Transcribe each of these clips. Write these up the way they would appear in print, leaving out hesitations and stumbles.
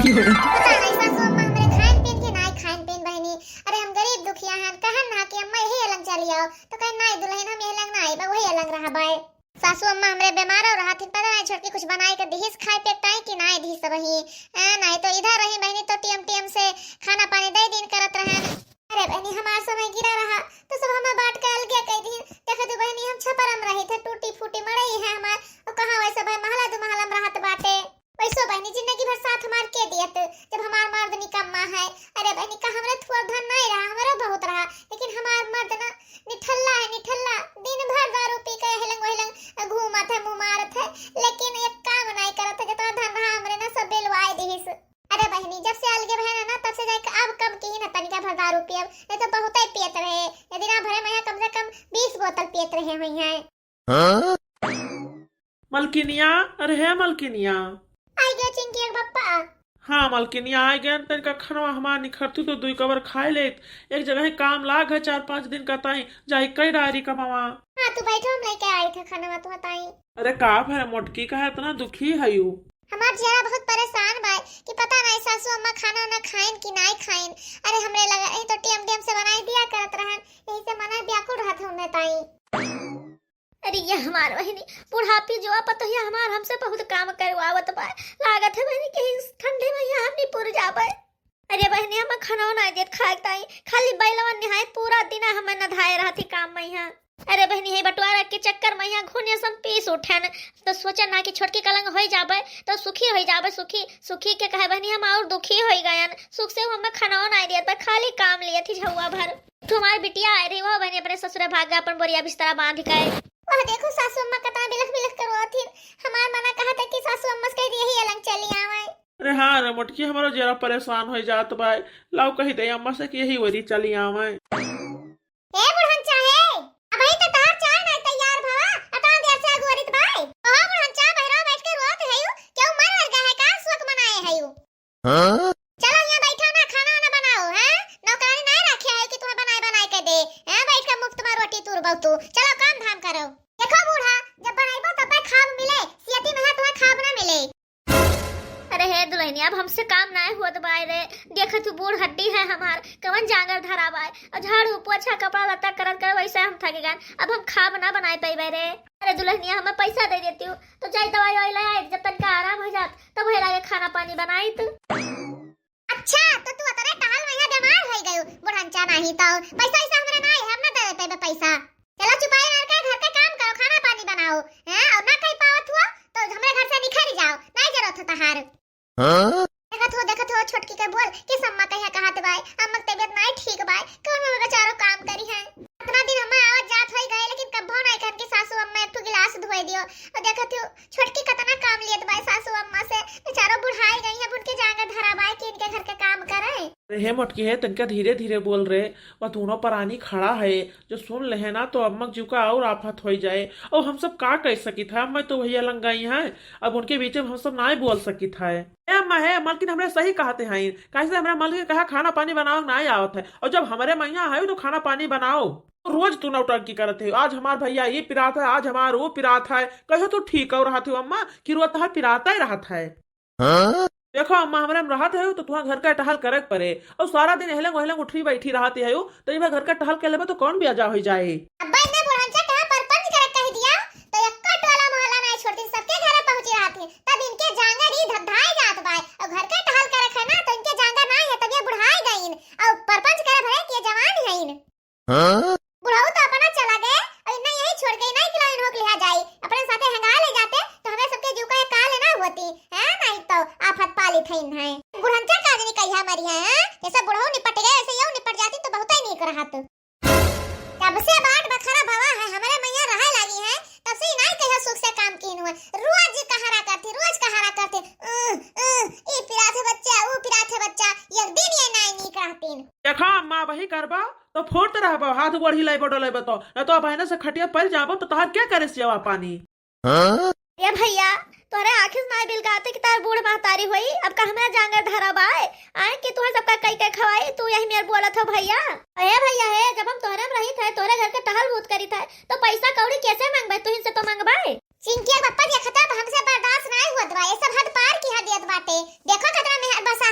पता नहीं सासू अम्मा हमरे खान पीन के नाय खान पीन बहनी। अरे हम गरीब दुखिया हैं कहन ना कि अम्मा यही अलग चली आओ तो कहीं नाय दुल्हन हम यही अलग ना आई बा वही अलग रहा बाय। सासू अम्मा हमरे बीमार हो रहा थी पता नहीं छोड़ के कुछ बनाए के दिहिस खाए पे टाइम की नाय दी सब ही नहीं तो इधर रही बहनी तो टीएम से खाना पानी दे दिन करत रहे। अरे बहनी हमार समय गिरा रहा तो सब हमें बांट के अलग कह दी। देखे तो बहनी हम छपरम रहे थे टूटी फूटी मरई है हमार और कहां वैसे भाई महला दो महला में रहत बाटे वैसो बहनी जिंदगी भर साथ हमार के दियत जब हमार मर्द निकम्मा है। अरे बहनी का हमरे थोड़ा धन नहीं रहा हमारा बहुत रहा लेकिन हमार मर्द ना निठल्ला है निठल्ला दिन भर दारू पी के हेलंग वहेलंग घूमत है मुंह मारत है लेकिन एक काम नहीं करत है जितना धन रहा हमरे ना सब बेलवाए दिहिस। अरे बहनी जब से अलगे बहन ना तब से जाके अब कम की ना तनिका भर दारू पियब नहीं तो बहुत ही पियत रहे यदि ना भरे में कम से कम 20 बोतल पियत रहे हुई हैं। मलकिनिया अरे है मलकिनिया आई गयो चिंकी एक बप्पा। हाँ मलकिनिया आ गया तनिका खनवा हमार निखरतू तो दुई कबर खाए ले एक जगह काम लाग है 4-5 दिन का ताई जाई कई डायरी कमावा। हाँ तू बैठो हम लेके आए थे खाना तो बताई। अरे का है मोटकी का है इतना दुखी है यू हमार चेहरा बहुत परेशान बा कि पता नहीं सासू अम्मा खाना ना खाइन कि नहीं खाइन। अरे हमरे लगा यही तो टीएम से बनाई दिया करत रहन यही से मना व्याकुल रहत होने ताई। अरे ये हमार बहनी बुढ़ापी जो पता है हमार हमसे बहुत काम करवावत बा लागत है बहनी के इस ठंडे में यहाँ नहीं पुर जाबे। अरे बहनी हम खाना ना देत खाए ताई खाली बैलवा निहायत पूरा दिन हम नधाए रहती काम में यहाँ। अरे बहनी है बटवारा के चक्कर में यहाँ घुने सम पीस उठन तो सोचा ना कि छोटकी कलंग हो जाबे तो सुखी हो जाबे सुखी सुखी के कहे बहनी हम और दुखी हो गयन सुख से हम खाना ना देत खाली काम लिए थी झुआ भर। तुम्हारी बिटिया आ रही वो बहनी अपने ससुर भाग अपन बोरिया बिस्तरा बांध के वह देखो सासू अम्मा कतना बिलख बिलख करवाती हमार मना कहा था कि सासू अम्मा से कह यही अलग चली आवे। अरे हाँ रे मोटकी हमारा जरा परेशान हो जात बा लाओ कही दे अम्मा से कि यही वरी चली आवे। ए बुढ़न चाहे अबही तो तार चाय नहीं तैयार भवा अता देर से अगवरित भाई ओह बुढ़न चाय बहरा बैठ के रोत हयू क्यों मर वर गए का सुख मनाए हयू। हां चलो यहां बैठो ना खाना ना बनाओ हैं नौकरानी नहीं रखे है कि तुम्हें बनाए के दे हैं बैठ के मुफ्त में रोटी तुरबो तू चलो काम धाम करो। देखो बूढ़ा जब बनाइबो तब खाब मिले सियती में तुम्हें खाब ना मिले। अरे हे दुल्हनी अब हमसे काम ना हुआ तो बाय रे देख तू बूढ़ हड्डी है हमार कवन जांगर धरा बाय और झाड़ू पोछा कपड़ा लत्ता करत कर वैसे हम थक गए अब हम खाब ना बनाए पाई रे। अरे दुल्हनिया हमें पैसा दे देती हूँ तो जाई दवाई वाई लाए जब तक का आराम हो जात तब हे लागे खाना पानी बनाई तू। अच्छा तो तू अतरे टहल में बीमार हो गयो बुढ़नचा नहीं तो पैसा ऐसा हमरे ना है हम ना दे देते पैसा। चलो चुपाई मार के घर का काम करो खाना पानी बनाओ हैं और ना कहीं पावत हुआ तो हमरे घर से निखर जाओ नहीं जरूरत है तहार। हां देखत हो छोटकी के बोल कि सम्मा कहिया कहत बाय अम्मा के तबीयत नहीं ठीक बाय कौन में बेचारो काम करी है इतना दिन हम आवत जात होई गए लेकिन कब्बो नहीं कर के सासू अम्मा एक तो गिलास धोए दियो और देखत हो छोटकी कितना काम लियत बाय सासू अम्मा से बेचारो बुढ़ाई गई है उनके जांगर धरा बाय कि इनके घर के काम करे। अरे हे मोटकी है तनका धीरे धीरे बोल रहे वह दोनों परानी खड़ा है जो सुन ले ना तो अम्मक जी का और आफत हो जाए और हम सब का कह सकी था मैं तो भैया लंगाई है अब उनके बीच में हम सब ना बोल सकी था। अम्मा है मलकिन हमने सही कहते हैं कैसे हमारे मलकिन कहा खाना पानी बनाओ ना आवत है और जब हमारे मैया है तो खाना पानी बनाओ रोज तू नौटंकी करते है आज हमार भैया ये पिरात है आज हमार वो पिरात है कहो तो ठीक हो रहा था अम्मा कि रोज तो पिराता ही रहा है। देखो अम्मा हमारे में रहते है तो तुम्हारा घर का टहल करे पड़े और सारा दिन हेलंग वहेलंग उठी बैठी रहती है तो इधर घर का टहल के लेबे तो कौन भी आजा हो जाए। अब्बा ने बुढ़नचा कहा परपंच करे कह दिया तो एक टोला मोहल्ला नहीं छोड़ती सबके घर पहुंची रहती तब इनके जांगर ही धधाई जात बाय और घर का टहल करे खाना तो इनके जांगर नहीं है तब ये बुढ़ाई गईन और परपंच करे भरे के जवान हईन। हां बुढ़ाऊ तो अपना चला गए और इन्हें यही छोड़ गई नहीं खिलाइन होक लिया जाए अपने साथे हंगा ले जाते तो हमें सबके जीव का काल ना होती है नहीं तो आफत पाली थईन है बुढ़नचा काजनी कहिया मरी है जैसे बुढ़ाऊ निपट गए ऐसे यूं निपट जाती तो बहुत ही नहीं करहत। तब से बाट बखरा भवा है हमारे मैया रहा लगी है तब से नहीं कहिया सुख से काम कीन हुआ रोज कहारा करती ई पिरात है बच्चा वो पिरात है बच्चा एक दिन ये नहीं कहतीन। देखो अम्मा वही करबा तो फोड़ते रहबो हाथ बढ़ी लाई बडो लाई बतो न तो बहने से खटिया पर जाबो तो तहार क्या करे सेवा पानी। हां ये भैया तोरे आखिर ना बिल गाते कि तार बूढ़ महतारी होई अब का हमरा जांगर धरा बाय आए कि तोहर सबका कई के खवाई तू यही मेर बोलत हो भैया। अरे भैया है जब हम तोहरे में रही थे तोहरे घर के टहल भूत करी थे तो पैसा कौड़ी कैसे मांगबे तू इनसे तो मांगबाए चिंकिया पप्पा ये खता हमसे बर्दाश्त नहीं होत बा ये सब हद पार की हदियत बाटे देखो कितना मेहर बसा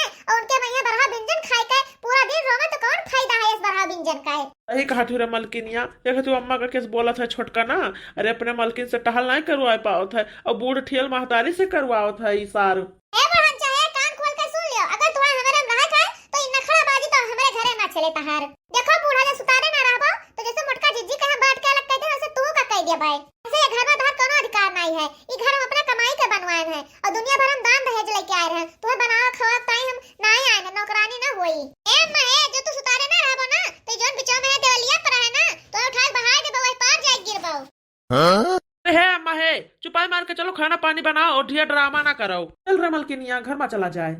है और उनके भैया बरहा व्यंजन खाए के पूरा दिन रोवे तो कौन फायदा है इस बरहा व्यंजन का है। यही कहा तू रे मलकिनिया, देखा तू अम्मा का केस बोला था छोटका ना, अरे अपने मलकिन से टहल नहीं करवा पाओ था और बूढ़ ठियल महतारी से करवाओ था ई सार। ए बहन चाहे कान खोल के सुन लियो, अगर तुम्हारे हमारे में रहा है तो इन नखराबाजी तो हमारे घरे ना चले तहार। देखो बूढ़ा जे सुतारे ना रहबो तो जैसे मोटका जिज्जी के हम बांट के अलग कहते हैं वैसे तू का कह दिया भाई। ऐसे ये घर में तहार कोनो अधिकार नहीं है, ई घर हम अपना कमाई के बनवाए हैं और दुनिया भर हम दान दहेज लेके आए हैं। तुम्हें बनावा खवा ताई हम नहीं आए हैं, नौकरानी ना होई। ए महे जो तू सुतारे ना रहबो ना तो जोन बिचो में देवलिया पर है ना तो उठा के बहाए दे बवे पार जाए गिरबो। है अम्मा है, चुपाई मार के चलो खाना पानी बनाओ और ढेर ड्रामा ना करो। चल रे मलकिनिया घर में चला जाए।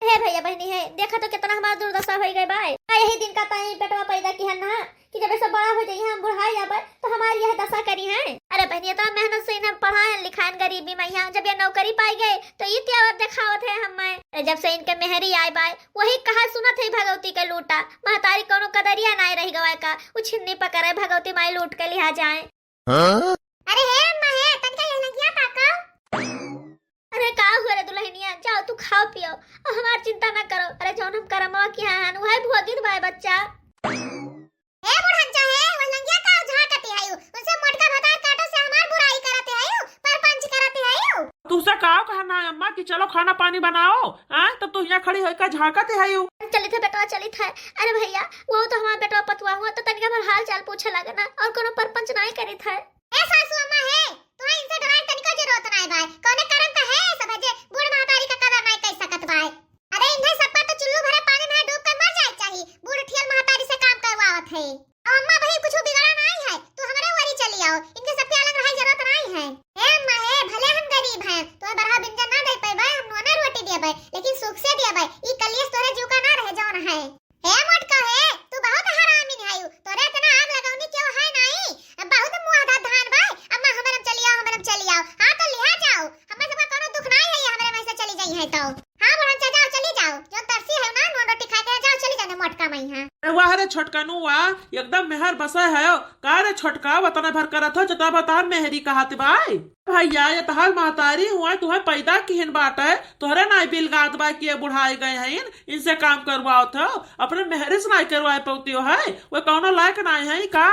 हे भैया बहनी है, देखा तो कितना हमारा दुर्दशा हो गई भाई। यही दिन का ताई बेटवा पैदा की है ना कि जब ऐसा बड़ा हो जाइए हम बुढ़ाई जाबे तो हमारी यह दशा करी है। अरे बहनिया तो मेहनत से इन्हें पढ़ाए लिखाए गरीबी में यहाँ जब ये नौकरी पाई गए तो ये त्यावर दिखावत है हमें। जब से इनके मेहरी आए बाय वही कहा सुना थे भगवती के लूटा महतारी कोनो कदरिया नहीं रही गवाए का वो छिन्नी पकड़े भगवती माई लूट के लिया जाए। अरे हे महे तनका ये लगिया काका। अरे का हुआ रे दुल्हनिया, जाओ तू खाओ पियो और हमार चिंता ना करो। अरे जौन हम करमवा की हान वही भोगित भाई बच्चा। हे बुढ़न चाहे वो लंगिया का झाकते आयु उनसे मोटका भतार काटो से हमार बुराई करते आयु परपंच करते आयु। तुझसे कहा कहना है अम्मा कि चलो खाना पानी बनाओ, हाँ तब तू यहाँ खड़ी होकर झाँकते है यू। चली थे बेटवा चली था। अरे भैया वो तो हमारा बेटवा पतवा हुआ तो तनिका भर हाल चाल पूछे लगा ना और कोनो परपंच नहीं करी था। ए सासू अम्मा है तुम्हें इनसे डराए तनिका जरूरत नहीं भाई, कोने कारण का है सब है जे बूढ़ महतारी का कदर नहीं कर सकत भाई। अरे इन्हें सब तो चुल्लू भरे पानी में डूब कर मर जाए चाहिए, बूढ़ ठियल महतारी से काम करवावत है। अम्मा भाई कुछ बिगड़ा नहीं है, तू हमारे वारी चली आओ, इनके सबके अलग रहे जरूरत नहीं है। हे अम्मा है भले हम गरीब हैं तो बरहा व्यंजन ना दे पाए हम नोना रोटी दे भाई लेकिन सुख से दे भाई ई कलियस तोरे जुका ना रहे जौन है। हे मोटका है तू बहुत हरामी है तोरे इतना आग लगाउनी क्यों है नहीं, बहुत मुंह आधा धान भाई। अम्मा हमारे चली आओ हां तो लिया जाओ, हमें सबका कोनो दुख नहीं है हमारे में से चली जाई है तो। हां बहन जाओ चली जाओ, जो तरसी है ना नोन रोटी खा के जाओ चली जाने मोटका मई हां। वाह रे छोटका नुआ एकदम मेहर बसा है का रे छोटका वतना भर करत हो जता बता मेहरी कहत भाई। भैया ये तहार महतारी हुआ तुम्हें पैदा किहन बाट है तोहरे नाई बिल गात बा कि बुढ़ाए गए हैं इनसे काम करवाओ था अपने मेहरे से नहीं करवाए पौती हो है वो कौनो लायक नहीं है का।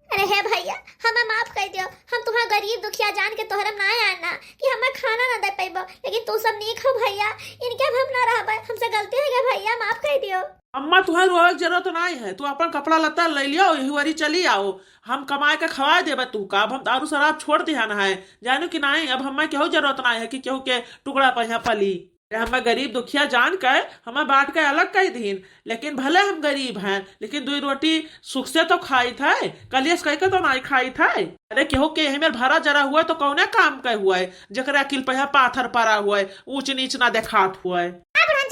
अरे हे भैया हमें माफ कर दियो, हम तुम्हारा गरीब दुखिया जान के तोहरम ना आना कि हमें खाना ना दे पाइबो लेकिन तू सब नीक हो भैया, इनके हम ना रहबे हमसे गलती हो गई भैया माफ कर दियो। अम्मा तुम्हें रोए की जरूरत नहीं है, तू अपन कपड़ा लत्ता ले लियो यही वारी चली आओ, हम कमाए के खवा देबे तू का। अब हम दारू शराब छोड़ दिया ना है जानो कि नहीं, अब हमें केहू जरूरत नहीं है कि केहू के टुकड़ा पर यहाँ पली। हमें गरीब दुखिया जान कर हमें बांट के अलग कर दीन, लेकिन भले हम गरीब हैं लेकिन दो रोटी सुख से तो खाई थे कलियस कह के तो नहीं खाई थे। अरे केहू के हमें भरा जरा हुआ तो कौने काम का हुआ है जकरा अकिल पे पाथर पड़ा हुआ है ऊंच नीच ना देखात हुआ है।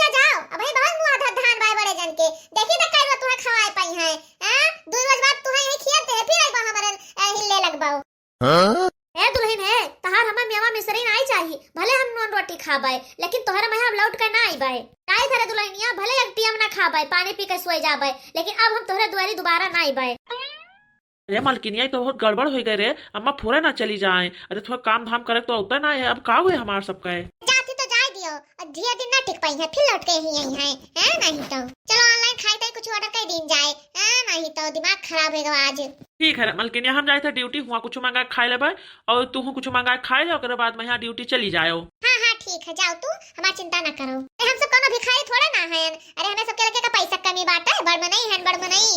जाओ अबे बहुत मुंह आधा धान भाई बड़े जन के देखी तो कई तुम्हें खवाए पाई है हां दो रोज बाद तुम्हें यही खियाते है फिर आइबा हमारे हिले लगबाओ। ए दुल्हन है तहार हमें मेवा मिसरी नहीं चाहिए, भले हम नॉन रोटी खाबाई लेकिन तोहरा में हम लौट कर ना आइबाई। काहे धरे दुल्हनिया भले एक टीएम ना खाबाई पानी पी के सोए जाबाई लेकिन अब हम तोहरे दुआरी दोबारा ना आइबाई। अरे मलकिनिया तो बहुत गड़बड़ हो गए रे अम्मा फुरे ना चली जाए। अरे थोड़ा काम धाम करे तो उतना ना है, अब का हुए हमारे सबका जाती तो जाए दियो और धिया दिन ना टिक पाई है फिर लौट के यही आई है हैं नहीं तो चलो ऑनलाइन खाई तो कुछ ऑर्डर कर दिन जाए हैं नहीं तो दिमाग खराब होगा आज। ठीक है मलकिनिया हम जाए थे ड्यूटी हुआ कुछ मंगा खाए ले और तू कुछ मंगा खाए ले और बाद में यहाँ ड्यूटी चली जाओ। हाँ हाँ ठीक है जाओ तू हमारी चिंता ना करो, हम सब कोनो भिखारी थोड़े ना है। अरे हमें सबके लगे का पैसा कमी बात है बड़ में नहीं है बड़ में नहीं।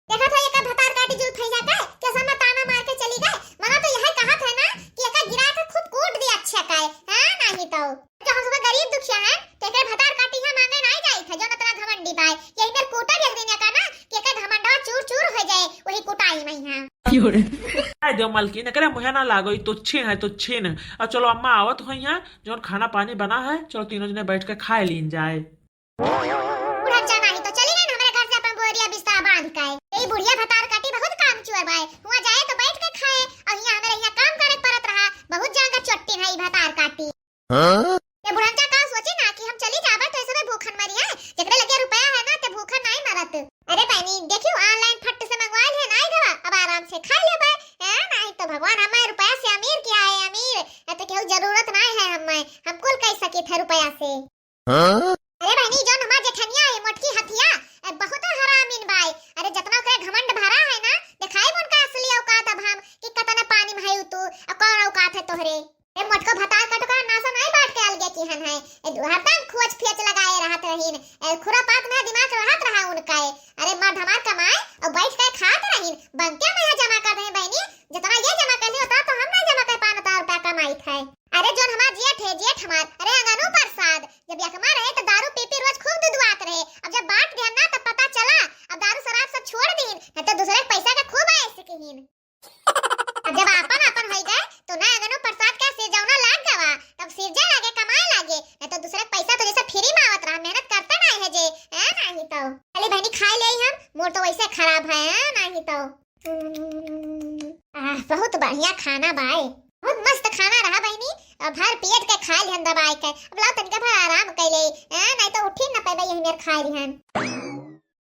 देखा था एक भतार काटी जुल फै जाता है कैसा मैं ताना मार के चली गई, मना तो यही कहा था ना कि एका गिरा के खुद कूट दिया अच्छा काए हां नहीं तो जो हम सब गरीब दुखिया हैं तो एकर भतार काटी है मांगे नहीं जाई था जो न तना घमंडी पाए यही मेरे कोटा देख देने का ना कि एका घमंडा चूर चूर हो जाए वही कुटाई में हां। दो मलकिन करे मुहे ना लागो तो छीन है तो छीन। अब चलो अम्मा आवत हो यहाँ जो खाना पानी बना है चलो तीनों जने बैठ के खाए लीन जाए। बुढ़ा जाना ही तो चली गई हमारे घर से अपन बोरिया बिस्तर बांध के यही बुढ़िया भतार काटी बहुत काम चुअर भाई हुआ जाए तो बैठ के खाए और यहाँ हमारे यहाँ काम करे परत रहा बहुत जान का चट्टी है भतार काटी। ये बुढ़ा का सोची ना कि हम चली जाबे तो ऐसे में भूखन मरी है जकरे लगे रुपया है ना ते भूखन नहीं मरत। अरे बहनी देखियो ऑनलाइन फट से मंगवाइल है नहीं दवा अब आराम से खा ले भाई हैं नहीं तो भगवान हमें रुपया से अमीर किया है अमीर तो केहू जरूरत नहीं है हमें हम कुल कह सके थे रुपया दया से। अरे बहनी जोन हमार जेठनिया है मोटकी हथिया बहुत हरामीन बाई। अरे जितना ओकरे घमंड भरा है ना दिखाई उनका असली औकात अब हम कि कतना पानी में है तू और कौन औकात है तोहरे। ए मोटको भतार का टुकड़ा नासा नहीं बांट के अलगे की हन है हरदम खोज फेच लगाए रहत रहीन खुरापात में दिमाग रहत रहा उनका। अरे मार धमार कमाए और बैठ के खात रहीन बंके में जमा कर रहे बहनी जितना ये जमा कर ली उतना तो हम नहीं जमा कर पान उतना रुपया कमाई थे। अरे जोन हमार जेठ हमार अरे अंगनो प्रसाद जब यकमा रहे तो दारू पी पी रोज खूब दुधवात रहे। अब जब बांट दिया ना तब पता चला अब दारू शराब सब छोड़ दीन नहीं तो दूसरे पैसा का खूब आए सकीन। अब जब अपन अपन हो गए तो ना अंगनो प्रसाद का सिर जौना लाग गवा तब सिरजे लागे कमाए लागे नहीं तो दूसरे पैसा तो जैसे फ्री में आवत रहा मेहनत करता नहीं है जे है नहीं तो खाली बहनी खाई ले हम मोर तो वैसे खराब है नहीं तो बहुत बढ़िया खाना बाई बहुत मस्त खाना रहा बहनी भर पेट के खा लिहन दबाई के। अब लाओ तनिका भर आराम कैले नहीं तो उठी न पेबे यही मेर खा लिहन।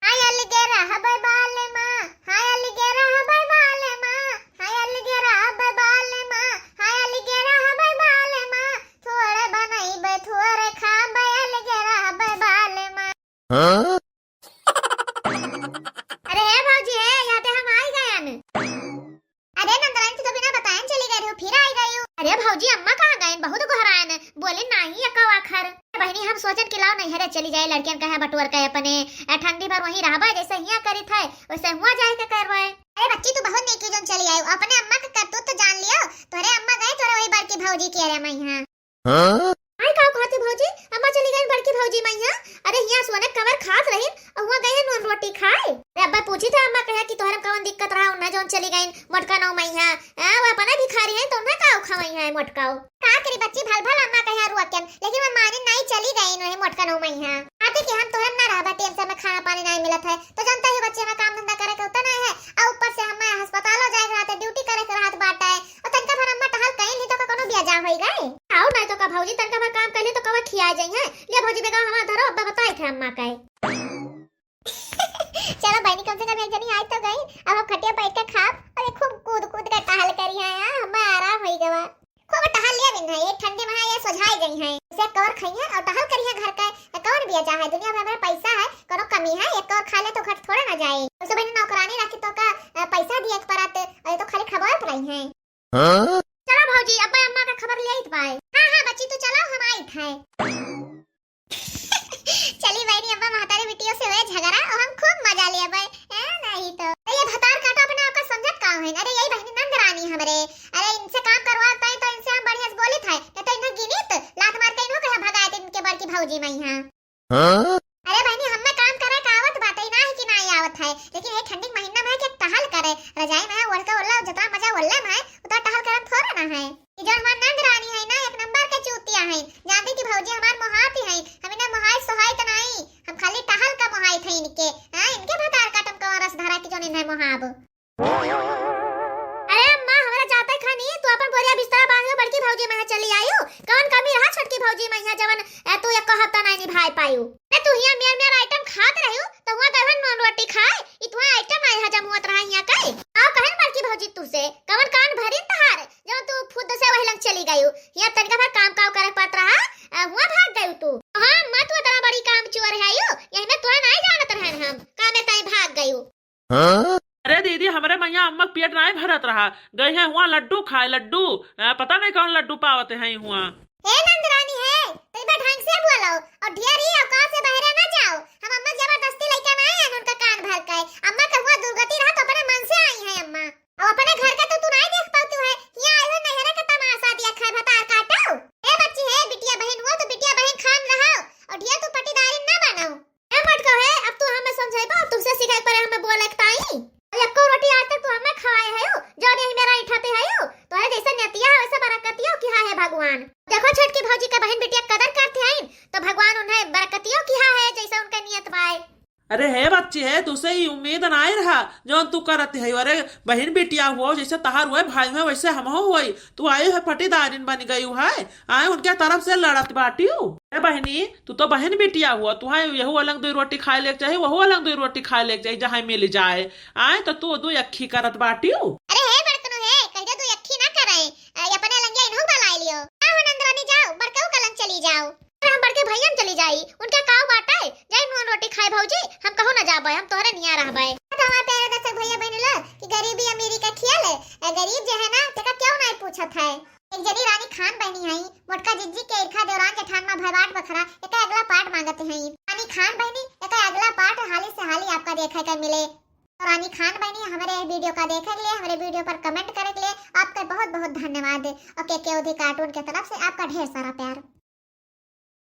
हाय अलगे रह बाल मां हाय अलगे रह बाल मां हाय अलगे रह बाल मां हाय अलगे रह बाल मां थोड़े बनाई थोड़े खा अलगे रह बाल मां। अरे हे भौजी है यहाँ पे हम आ गए न। अरे नंदरानी तू तो बिना बताए चली गई हो फिर आई गई हो। अरे भौजी अम्मा कहाँ गए बहुत घहराए बोले नहीं अका आखर बहनी हम सोचन कि लाओ नहीं हरे चली जाए लड़कियन कहे बटुअर के अपने ठंडी भर वहीं रहबे जैसे हिया करी थे वैसे हुआ जाए के करवाए। अरे बच्ची तू बहुत नेकी जोन चली आई अपने अम्मा के करतूत तो जान लियो तोरे अम्मा गए तोरे वही बड़की भौजी के रे मैं यहां आई का कहते भौजी अम्मा चली गई बड़की भौजी मैं यहां। अरे हिया सोने कवर खात रही और हुआ गए नून रोटी खाए। अरे अब्बा पूछी था अम्मा कहे कि तोहरा कौन दिक्कत रहा उन्ना जोन चली गई मोटका नो मैं यहां वो अपना भिखारी है तो उन्ना का खवई है मोटकाओ का करी बच्ची भल भल अम्मा कहे रुआकन लेकिन मैं माने नहीं चली गई नो मोटका नो मैं यहां आते कि हम तोहरा ना रहबा टेंशन में खाना पानी नहीं मिलत है तो जानता है बच्चे में काम धंधा करे के होता नहीं है और ऊपर से हम अस्पताल जाए रहते ड्यूटी करे के रात बाटा है और तनका भर अम्मा टहल कहीं नहीं तो कोनो बिया जा होई गए आओ नहीं तो का भौजी तनका भर काम कर ले तो कवा खिया जाई है ले भौजी बेगा हमारा धरो अब्बा बताए थे अम्मा का। चलो बहनी कम से कम एक जनी आज तो गई अब हम खटिया बैठ के खा और खूब कूद कूद के टहल करी है हम आराम होई गवा खूब टहल लिया बिन है ये ठंडी में ये सुझाई गई है इसे कवर खाइए और टहल करिए घर का कौन बिया चाहे दुनिया में हमारा पैसा है कोनो कमी है एक और खा ले तो घट थोड़ा ना जाए उसे बहनी नौकरानी रखी तो का पैसा दिए एक परत और तो खाली खबर पड़ाई है। चलो भौजी अब्बा अम्मा का खबर ले आई पाए हां बच्ची तू चलो हम आई थे। चली बहनी अब्बा महतारी बिटियों से हुए झगड़ा और हम खूब मजा लिया भाई नहीं तो ये भतार काटा अपने आप का समझत का है। अरे यही बहनी नंदरानी हमरे अरे इनसे काम करवाता है तो इनसे हम बढ़िया से बोली थे तो इन्हें गिनित लात मार के इन्हों कहा भगाए थे इनके बड़की भौजी मैं यहां। अरे बहनी हम में काम करे का आवत बात ही ना है कि ना आवत है लेकिन ये ठंडी महीना में के टहल करे रजाई में ओढ़ ओल्ला जितना मजा ओल्ला में उतना टहल करन थोड़ा ना है। ये जो हमार नंदरानी है ना एक नंबर के चूतिया है जानती कि भौजी हमार मोहाती है हम इन्हें मोहाई सोहाई तो नहीं हम खाली टहल का मोहाई थे इनके इनके भतार काटम का रस धारा की जो इन्हें मोहाब। अरे अम्मा हमरा जाते खानी तू अपन बोरिया बिस्तरा बांध बड़की भौजी में चली आयो कौन कमी रहा छोटकी भौजी में जवन तू एक कहता नहीं निभाई पायू तू हिया मेर आइटम खात रहियो तो हुआ कहन नॉन रोटी खाए इतना आइटम आई हजम होत रहा हिया काई आओ कहन बड़की भौजी तू से कवन कान भरी तहार जो तू खुद से वही लंग चली गई हिया तनका भर काम काव करे पत रहा हुआ भाग गई तू हां मत वो तेरा बड़ी काम चोर है आयो यही में तोरा नहीं जानत रहन हम कामे ताई भाग गई। अरे दीदी हमारे मैया अम्मा पेट नहीं भरत रहा गई है हुआ लड्डू खाए लड्डू पता नहीं कौन लड्डू पावते हैं हुआ। हे नंदरानी है तो इधर ढंग से बोलो और ढेरी औकात से बहरे ना जाओ हम अम्मा जबरदस्ती लेके ना आए उनका कान भर के अम्मा का हुआ दुर्गति रहा तो अपने मन से आई है अम्मा और अपने घर का तो तू नहीं देख पाती है यहाँ आई हो नहरा का तमाशा दिया खाए भतार काटो। ए बच्ची है बिटिया बहन हुआ तो बिटिया बहन खान रहो और ढेर तू पटीदारी ना बनाओ ए मत कहे अब तू हमें समझाइबा तुमसे सिखाई पर हमें बोले ताई एको रोटी आज तक तू हमें खवाए है जो नहीं मेरा इठाते है तोरे जैसे नतिया है वैसे बरकतियों की है भगवान देखो छोटकी भौजी का बहन बिटिया कदर करते हैं तो भगवान उन्हें बरकतियों की है जैसे उनका नियत बाय। अरे है बच्ची है तुझसे ही उम्मीद नहीं रहा जो तू करत है अरे बहन बेटिया हुआ जैसे तहार हुए भाई हुए वैसे हम हुई तू आई है फटीदारिन बन गई है आए उनके तरफ से लड़त बाटी अरे बहनी तू तो बहन बेटिया हुआ तू है यहू अलग दो रोटी खाए ले चाहिए वहू अलग दो रोटी खाए ले चाहिए जहाँ मिल जाए आए तो तू दो अखी करत बाटी। अरे है बड़कनो है कह दो अखी ना करे अपने लंगे इन्हों बलाई लियो आओ नंदरानी जाओ बड़काऊ कलंग चली जाओ हम जाई उनका काव बाटे जाई नून रोटी खाए भौजी हम कहू ना जाबे हम तोहरे निया रहबे तो हमारे प्यारे दर्शक भैया बहन लोग कि गरीबी अमीरी का खेल है गरीब जो है ना तेका क्यों नहीं पूछत है एक जनी रानी खान बहनी हई मोटका जिज्जी के ईर्खा देवरान जेठान में भरवाट बखरा एका अगला पार्ट मांगते हई रानी खान बहनी एका अगला पार्ट हाली से हाली आपका देखने का मिले तो रानी खान बहनी हमारे वीडियो का देखने के लिए हमारे वीडियो पर कमेंट करने के लिए आपका बहुत बहुत धन्यवाद और के कार्टून के तरफ से आपका ढेर सारा प्यार।